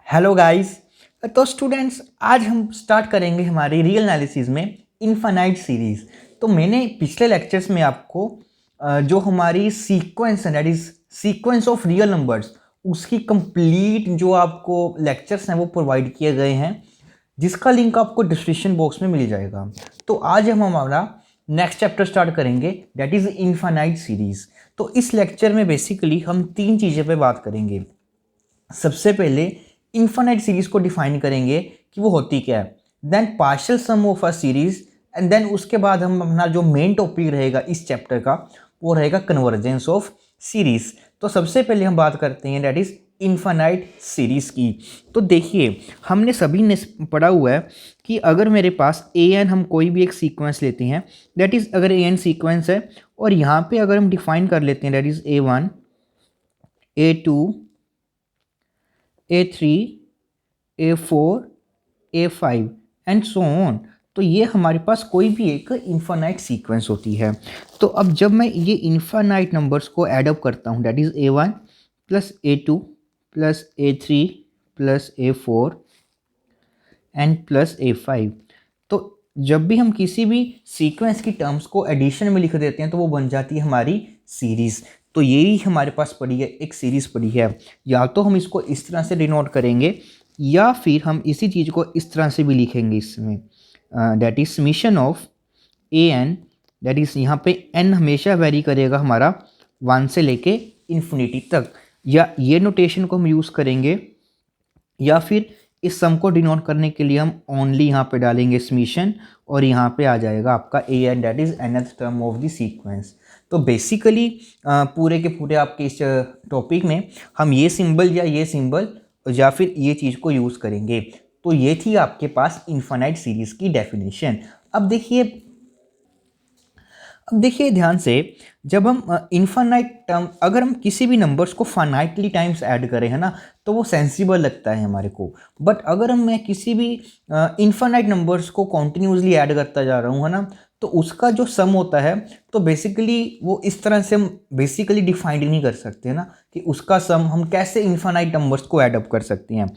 Hello guys. तो students, आज हम स्टार्ट करेंगे हमारी रियल एनालिसिस में इनफाइनाइट सीरीज। तो मैंने पिछले लेक्चर्स में आपको जो हमारी सीक्वेंस है, that is sequence of real numbers, उसकी कंप्लीट जो आपको लेक्चर्स हैं वो प्रोवाइड किए गए हैं, जिसका लिंक आपको डिस्क्रिप्शन बॉक्स में मिल जाएगा। तो आज हम हमारा नेक्स्ट चैप्टर स्टार्ट करेंगे, दैट इज इनफाइनाइट सीरीज। तो इस लेक्चर में बेसिकली हम तीन चीज़ें पे बात करेंगे। सबसे पहले इन्फाइनाइट सीरीज को डिफाइन करेंगे कि वो होती क्या है, then partial sum of a series, and then उसके बाद हम अपना जो मेन टॉपिक रहेगा इस चैप्टर का वो रहेगा कन्वर्जेंस ऑफ सीरीज। तो सबसे पहले हम बात करते हैं दैट इज इन्फाइनाइट सीरीज की। तो देखिए, हमने सभी ने पढ़ा हुआ है कि अगर मेरे पास ए एन, हम कोई भी एक सीक्वेंस लेते हैं, दैट इज अगर ए एन सीक्वेंस है और यहाँ पे अगर हम डिफाइन कर लेते हैं that is A1, A2, A3, A4, A5 and so on, तो ये हमारे पास कोई भी एक इन्फाइनाइट सीक्वेंस होती है। तो अब जब मैं ये इन्फाइनाइट नंबर्स को एडअप करता हूँ, that is A1 plus A2 plus A3 plus A4 and plus A5, तो जब भी हम किसी भी सीक्वेंस की टर्म्स को एडिशन में लिख देते हैं तो वो बन जाती है हमारी सीरीज़। तो यही हमारे पास पड़ी है, एक सीरीज़ पड़ी है। या तो हम इसको इस तरह से डिनोट करेंगे या फिर हम इसी चीज़ को इस तरह से भी लिखेंगे इसमें, that is summation of a n, that is यहाँ पे एन हमेशा वेरी करेगा हमारा 1 से लेके इन्फिनिटी तक, या ये नोटेशन को हम यूज़ करेंगे, या फिर इस सम को डिनोट करने के लिए हम ओनली यहाँ पे डालेंगे समीशन और यहाँ पे आ जाएगा आपका a n, that is nth term of the sequence. तो बेसिकली पूरे के पूरे आपके इस टॉपिक में हम ये सिंबल या ये सिंबल या फिर ये चीज़ को यूज़ करेंगे। तो ये थी आपके पास इन्फाइनाइट सीरीज़ की डेफिनेशन। अब देखिए ध्यान से, जब हम इन्फाइनाइट टर्म, अगर हम किसी भी नंबर्स को फाइनाइटली टाइम्स ऐड करें, है ना, तो वो सेंसिबल लगता है हमारे को। बट अगर मैं किसी भी इन्फाइनाइट नंबर्स को कॉन्टिन्यूसली ऐड करता जा रहा हूँ, है ना, तो उसका जो सम होता है, तो बेसिकली वो इस तरह से हम बेसिकली डिफाइंड नहीं कर सकते, है ना, कि उसका सम हम कैसे इन्फाइनाइट नंबर्स को ऐड अप कर सकते हैं।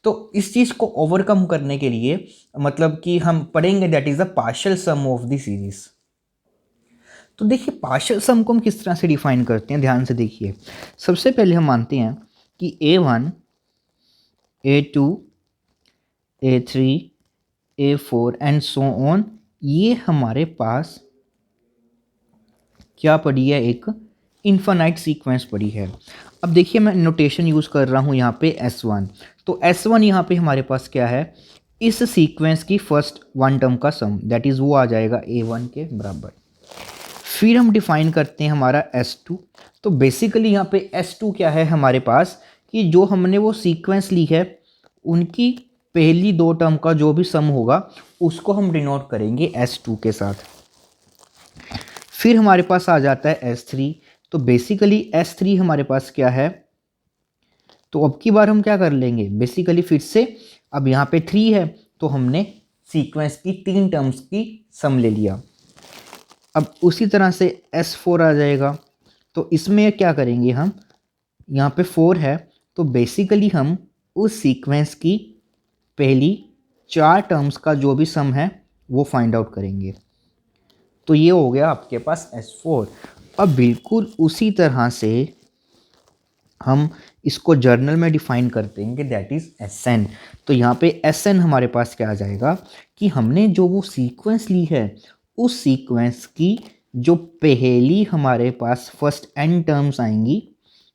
तो इस चीज़ को ओवरकम करने के लिए मतलब कि हम पढ़ेंगे that is the partial sum of the series. तो देखिए, पार्शियल सम को हम किस तरह से डिफाइन करते हैं, ध्यान से देखिए। सबसे पहले हम मानते हैं कि A1, A2, A3, A4 and so on, ये हमारे पास क्या पड़ी है, एक इन्फाइनाइट सीक्वेंस पड़ी है। अब देखिए, मैं नोटेशन यूज़ कर रहा हूँ यहाँ पे S1। तो S1 यहाँ पे हमारे पास क्या है, इस सीक्वेंस की फर्स्ट वन टर्म का सम, दैट इज़ वो आ जाएगा A1 के बराबर। फिर हम डिफाइन करते हैं हमारा S2। तो बेसिकली यहाँ पे S2 क्या है हमारे पास, कि जो हमने वो सीक्वेंस ली है उनकी पहली दो टर्म का जो भी सम होगा उसको हम डिनोट करेंगे S2 के साथ। फिर हमारे पास आ जाता है S3। तो बेसिकली S3 हमारे पास क्या है, तो अब की बार हम क्या कर लेंगे, बेसिकली फिर से अब यहाँ पे 3 है तो हमने सीक्वेंस की 3 टर्म्स की सम ले लिया। अब उसी तरह से S4 आ जाएगा। तो इसमें क्या करेंगे हम, यहाँ पे 4 है तो बेसिकली हम उस सीक्वेंस की पहली 4 टर्म्स का जो भी सम है वो फाइंड आउट करेंगे। तो ये हो गया आपके पास S4। अब बिल्कुल उसी तरह से हम इसको जर्नल में डिफाइन करते हैं कि दैट इज़ Sn। तो यहाँ पे Sn हमारे पास क्या आ जाएगा, कि हमने जो वो सीक्वेंस ली है उस सीक्वेंस की जो पहली हमारे पास फर्स्ट n टर्म्स आएंगी,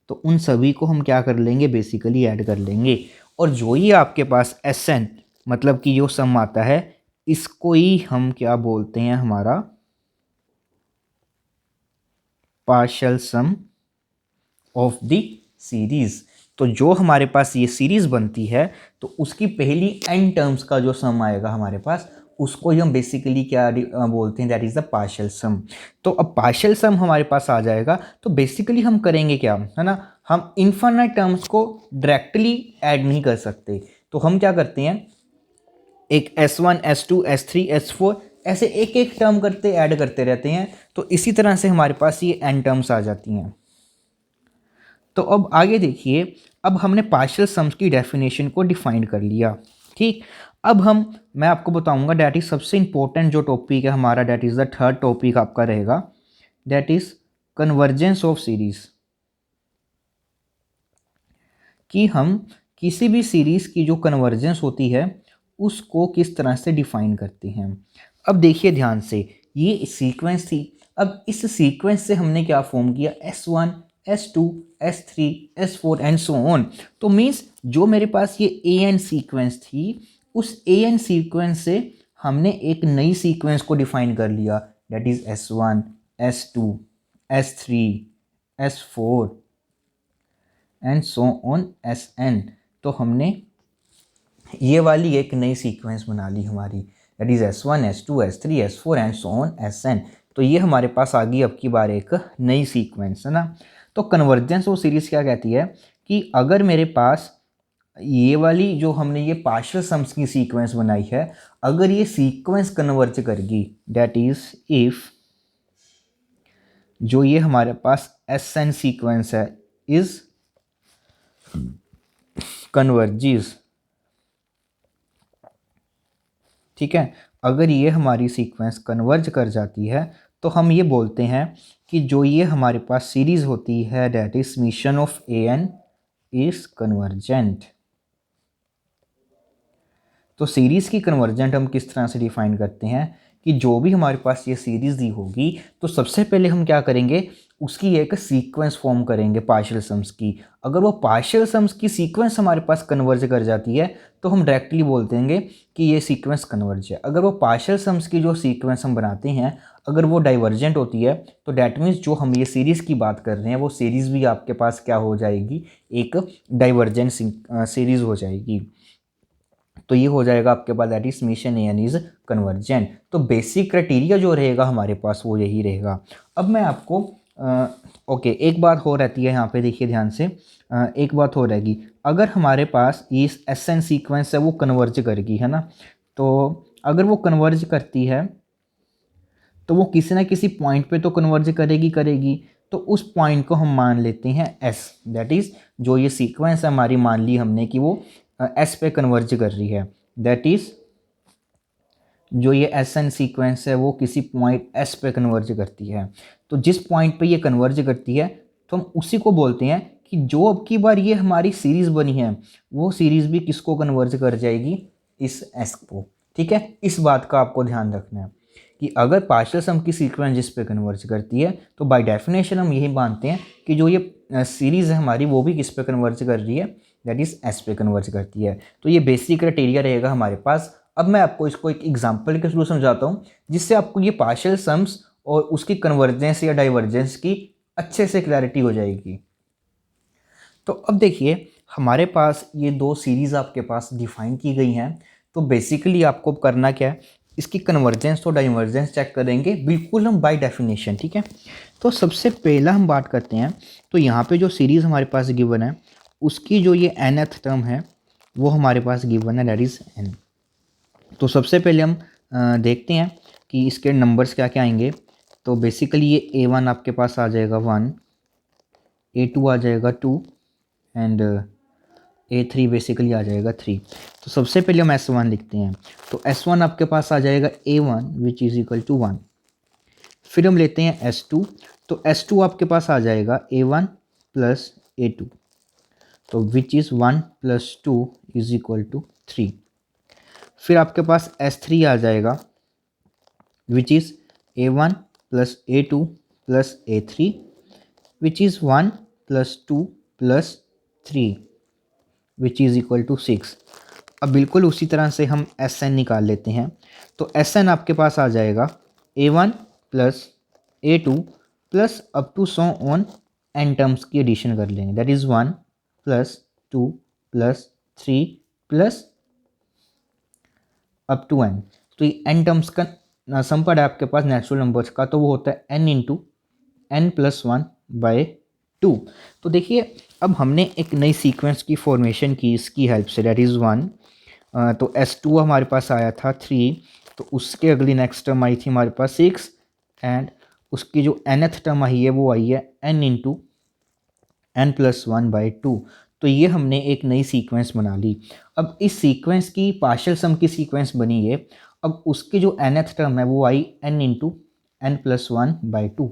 तो उन सभी को हम क्या कर लेंगे, बेसिकली ऐड कर लेंगे। और जो ये आपके पास Sn मतलब कि जो सम आता है, इसको ही हम क्या बोलते हैं, हमारा partial sum of the series. तो जो हमारे पास ये सीरीज़ बनती है तो उसकी पहली n टर्म्स का जो सम आएगा हमारे पास, उसको ही हम बेसिकली क्या बोलते हैं, दैट इज़ द पार्शियल सम। तो अब पार्शियल सम हमारे पास आ जाएगा तो बेसिकली हम करेंगे क्या, है ना, हम इन्फाइनाइट टर्म्स को डायरेक्टली ऐड नहीं कर सकते। तो हम क्या करते हैं, एक S1, S2, S3, S4 ऐसे एक एक टर्म करते ऐड करते रहते हैं। तो इसी तरह से हमारे पास ये n टर्म्स आ जाती हैं। तो अब आगे देखिए, अब हमने पार्शियल सम्स की डेफिनेशन को डिफाइन कर लिया। ठीक, अब मैं आपको बताऊंगा डैट इज सबसे इंपॉर्टेंट जो टॉपिक है हमारा, that is the third topic आपका रहेगा, that is convergence of series. कि हम किसी भी सीरीज की जो कन्वर्जेंस होती है उसको किस तरह से डिफाइन करते हैं। अब देखिए ध्यान से, ये सीक्वेंस थी। अब इस सीक्वेंस से हमने क्या फॉर्म किया, S1 S2 S3 S4 and so on. तो मीन्स जो मेरे पास ये AN सीक्वेंस थी, उस AN सीक्वेंस से हमने एक नई सीक्वेंस को डिफाइन कर लिया, that is S1 S2 S3 S4 and so on Sn। तो हमने ये वाली एक नई सीक्वेंस बना ली हमारी, that is S1 S2 S3 S4 and so on Sn। तो ये हमारे पास आ गई अब की बार एक नई सीक्वेंस, है ना। तो कन्वर्जेंस ऑफ सीरीज क्या कहती है कि अगर मेरे पास ये वाली जो हमने ये पार्शियल सम्स की सीक्वेंस बनाई है, अगर ये सीक्वेंस कन्वर्ज करेगी, दैट इज इफ जो ये हमारे पास Sn सीक्वेंस है इज कन्वर्जिज, ठीक है, अगर ये हमारी सीक्वेंस कन्वर्ज कर जाती है तो हम ये बोलते हैं कि जो ये हमारे पास सीरीज होती है, that is summation of AN is convergent. तो सीरीज़ की कन्वर्जेंट हम किस तरह से डिफाइन करते हैं कि जो भी हमारे पास ये सीरीज़ दी होगी तो सबसे पहले हम क्या करेंगे, उसकी एक सीक्वेंस फॉर्म करेंगे पार्शियल सम्स की। अगर वो पार्शियल सम्स की सीक्वेंस हमारे पास कन्वर्ज कर जाती है तो हम डायरेक्टली बोल देंगे कि ये सीक्वेंस कन्वर्ज है। अगर वो पार्शियल सम्स की जो सीक्वेंस हम बनाते हैं अगर वो डाइवर्जेंट होती है तो डैट मीन्स जो हम ये सीरीज़ की बात कर रहे हैं वो सीरीज़ भी आपके पास क्या हो जाएगी, एक डाइवर्जेंट सीरीज़ हो जाएगी। तो ये हो जाएगा आपके पास that is summation AN is convergent. तो बेसिक क्राइटेरिया जो रहेगा हमारे पास वो यही रहेगा। अब मैं आपको ओके एक बात हो रहती है यहाँ पे, देखिए ध्यान से, एक बात हो रहेगी, अगर हमारे पास ये SN सीक्वेंस है वो कन्वर्ज करेगी, है ना। तो अगर वो कन्वर्ज करती है तो वो किसी ना किसी पॉइंट पे तो कन्वर्ज करेगी। तो उस पॉइंट को हम मान लेते हैं S, दैट इज़ जो ये सीक्वेंस है हमारी मान ली हमने कि वो S पे कन्वर्ज कर रही है, दैट इज़ जो ये SN सीक्वेंस है वो किसी पॉइंट S पे कन्वर्ज करती है। तो जिस पॉइंट पे ये कन्वर्ज करती है तो हम उसी को बोलते हैं कि जो अब की बार ये हमारी सीरीज़ बनी है वो सीरीज़ भी किसको कन्वर्ज कर जाएगी, इस S को। ठीक है, इस बात का आपको ध्यान रखना है कि अगर पार्शियल सम की सीक्वेंस जिस पे कन्वर्ज करती है तो बाय डेफिनेशन हम यही मानते हैं कि जो ये सीरीज़ है हमारी वो भी किस पे कन्वर्ज कर रही है, दैट इज़ S पे कन्वर्ज करती है। तो ये बेसिक क्राइटेरिया रहेगा हमारे पास। अब मैं आपको इसको एक एग्जांपल के थ्रू समझाता हूँ जिससे आपको ये पार्शियल सम्स और उसकी कन्वर्जेंस या डाइवर्जेंस की अच्छे से क्लैरिटी हो जाएगी। तो अब देखिए हमारे पास ये दो सीरीज़ आपके पास डिफाइन की गई हैं। तो बेसिकली आपको करना क्या है, इसकी कन्वर्जेंस और डाइवर्जेंस चेक करेंगे बिल्कुल हम बाय डेफिनेशन। ठीक है, तो सबसे पहला हम बात करते हैं, तो यहाँ पे जो सीरीज़ हमारे पास गिवन है उसकी जो ये nth टर्म है वो हमारे पास गिवन है, दैट इज़ n। तो सबसे पहले हम देखते हैं कि इसके नंबर्स क्या क्या आएंगे। तो बेसिकली ये A1 आपके पास आ जाएगा 1, A2 आ जाएगा 2 एंड A3 बेसिकली आ जाएगा 3। तो सबसे पहले हम S1 लिखते हैं। तो S1 आपके पास आ जाएगा A1 which is equal to 1। फिर हम लेते हैं S2। तो S2 आपके पास आ जाएगा A1 प्लस A2, तो which is 1 plus 2 is equal to 3। फिर आपके पास S3 आ जाएगा which is A1 plus A2 plus A3 which is 1 plus 2 plus 3 which is equal to 6। अब बिल्कुल उसी तरह से हम Sn निकाल लेते हैं। तो Sn आपके पास आ जाएगा A1 plus A2 plus up to so on n terms की एडिशन कर लेंगे, that is 1 plus 2 plus 3 plus up to n। तो ये n टर्म्स का सम पड़ा है आपके पास नेचुरल नंबर्स का, तो वो होता है n into n plus 1 by 2। तो देखिए अब हमने एक नई सीक्वेंस की फॉर्मेशन की इसकी हेल्प से, दैट इज़ 1। तो S2 हमारे पास आया था 3, तो उसके अगली नेक्स्ट टर्म आई थी हमारे पास 6 एंड उसकी जो nth टर्म आई है वो आई है n इंटू n+1/2। तो ये हमने एक नई सीक्वेंस बना ली। अब इस सीक्वेंस की पार्शियल सम की सीक्वेंस बनी है। अब उसकी जो nth टर्म है वो आई n+1/2।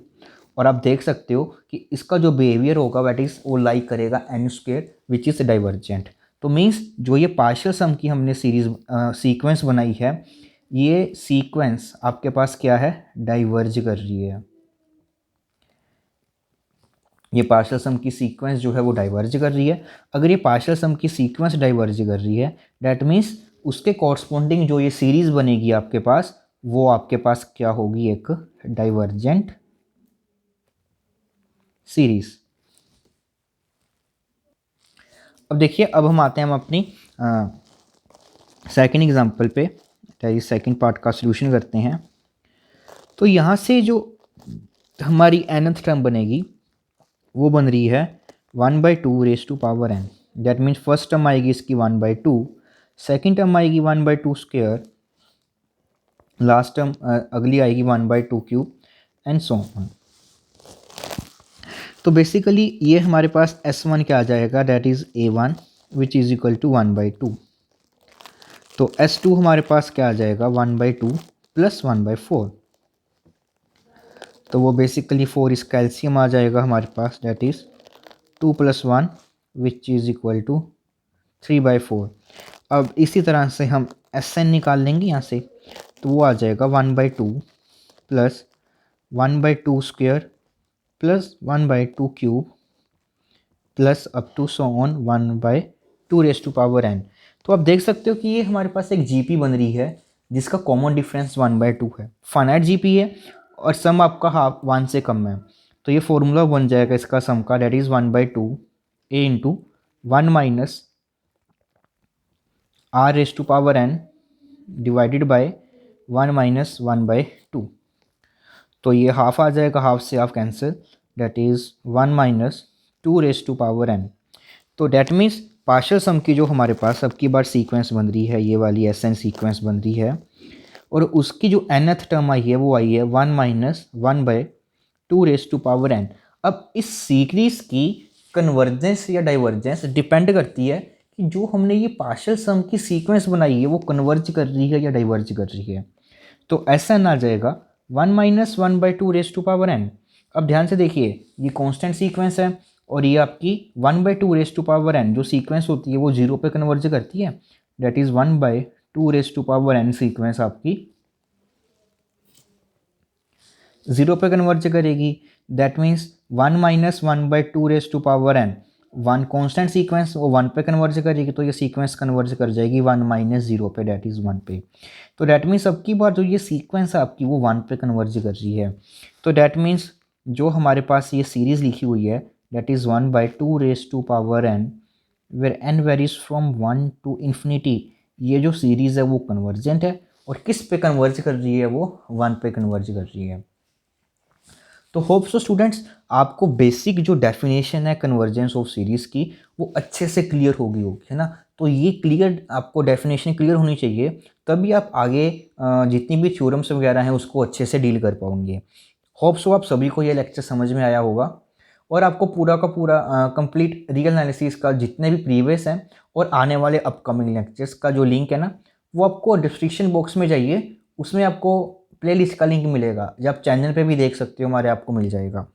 और आप देख सकते हो कि इसका जो बिहेवियर होगा दैट इज़ वो लाइक करेगा n² विच इज़ डाइवर्जेंट। तो मीन्स जो ये पार्शियल सम की हमने सीक्वेंस बनाई है, ये सीक्वेंस आपके पास क्या है, डाइवर्ज कर रही है। ये पार्शियल सम की सीक्वेंस जो है वो डाइवर्ज कर रही है। अगर ये पार्शियल सम की सीक्वेंस डाइवर्ज कर रही है डैट मीन्स उसके कॉरस्पॉन्डिंग जो ये सीरीज़ बनेगी आपके पास, वो आपके पास क्या होगी, एक डाइवर्जेंट सीरीज़। अब देखिए, अब हम आते हैं हम अपनी सेकंड एग्जांपल पे, सेकंड पार्ट का सॉल्यूशन करते हैं। तो यहाँ से जो हमारी nth टर्म बनेगी वो बन रही है 1/2 n। That means first term आएगी इसकी 1/2, सेकंड टर्म आएगी 1/2², लास्ट टर्म अगली आएगी 1/2³ एंड सो ऑन। तो बेसिकली ये हमारे पास S1 क्या आ जाएगा, that is A1 which is equal to 1/2। तो S2 हमारे पास क्या आ जाएगा, 1/2 + 1/4। तो वो बेसिकली 4 इसका एलसीएम आ जाएगा हमारे पास, that is 2 + 1 which is equal to 3/4। अब इसी तरह से हम Sn निकाल लेंगे यहाँ से। तो वो आ जाएगा 1/2 + 1/2² + 1/2³ plus up to so on 1/2n। तो आप देख सकते हो कि ये हमारे पास एक जीपी बन रही है जिसका कॉमन डिफरेंस 1/2 है। फाइनाइट जीपी है और सम आपका हाफ 1 से कम है। तो ये फॉर्मूला बन जाएगा इसका सम का, that is 1/2 a into 1 minus r⁴n divided by 1 minus 1/2। तो ये हाफ आ जाएगा, हाफ से half cancel, that is 1 minus 2⁴n। तो डेट मीन्स पार्शियल सम की जो हमारे पास अब की बार सीक्वेंस बन रही है, ये वाली Sn सीक्वेंस बन रही है, और उसकी जो nth टर्म आई है वो आई है 1 माइनस 1/2⁴n। अब इस सीरीज की कन्वर्जेंस या डाइवर्जेंस डिपेंड करती है कि जो हमने ये पार्शियल सम की सीक्वेंस बनाई है वो कन्वर्ज कर रही है या डाइवर्ज कर रही है। तो Sn आ जाएगा 1 माइनस 1/2⁴n। अब ध्यान से देखिए, ये कांस्टेंट सीक्वेंस है और ये आपकी 1/2⁴n जो सीक्वेंस होती है वो 0 पे कन्वर्ज करती है। डेट इज़ 1/2⁴n सीक्वेंस आपकी 0 पे कन्वर्ज करेगी। That means 1 minus 1/2⁴n, 1 constant sequence वो 1 पे कन्वर्ज करेगी, तो ये सीक्वेंस कन्वर्ज कर जाएगी 1 माइनस 0 पे, डेट इज़ 1 पे। तो डेट मीन्स अब की बार जो ये सीक्वेंस है आपकी वो 1 पे कन्वर्ज कर रही है। तो डेट मीन्स जो हमारे पास ये सीरीज़ लिखी हुई है that is 1/2⁴n where n varies from 1 to infinity, ये जो सीरीज़ है वो कन्वर्जेंट है और किस पे कन्वर्ज कर रही है, वो 1 पे कन्वर्ज कर रही है। तो होप सो स्टूडेंट्स आपको बेसिक जो डेफिनेशन है कन्वर्जेंस ऑफ सीरीज़ की वो अच्छे से क्लियर होगी, है ना। तो ये क्लियर, आपको डेफिनेशन क्लियर होनी चाहिए, तभी आप आगे जितनी भी थ्योरम्स वगैरह हैं उसको अच्छे से डील कर पाओगे। होप सो आप सभी को ये लेक्चर समझ में आया होगा और आपको पूरा का पूरा कंप्लीट रियल एनालिसिस का जितने भी प्रीवियस हैं और आने वाले अपकमिंग लेक्चर्स का जो लिंक है ना, वो आपको डिस्क्रिप्शन बॉक्स में जाइए, उसमें आपको प्लेलिस्ट का लिंक मिलेगा, या आप चैनल पे भी देख सकते हो, हमारे आपको मिल जाएगा।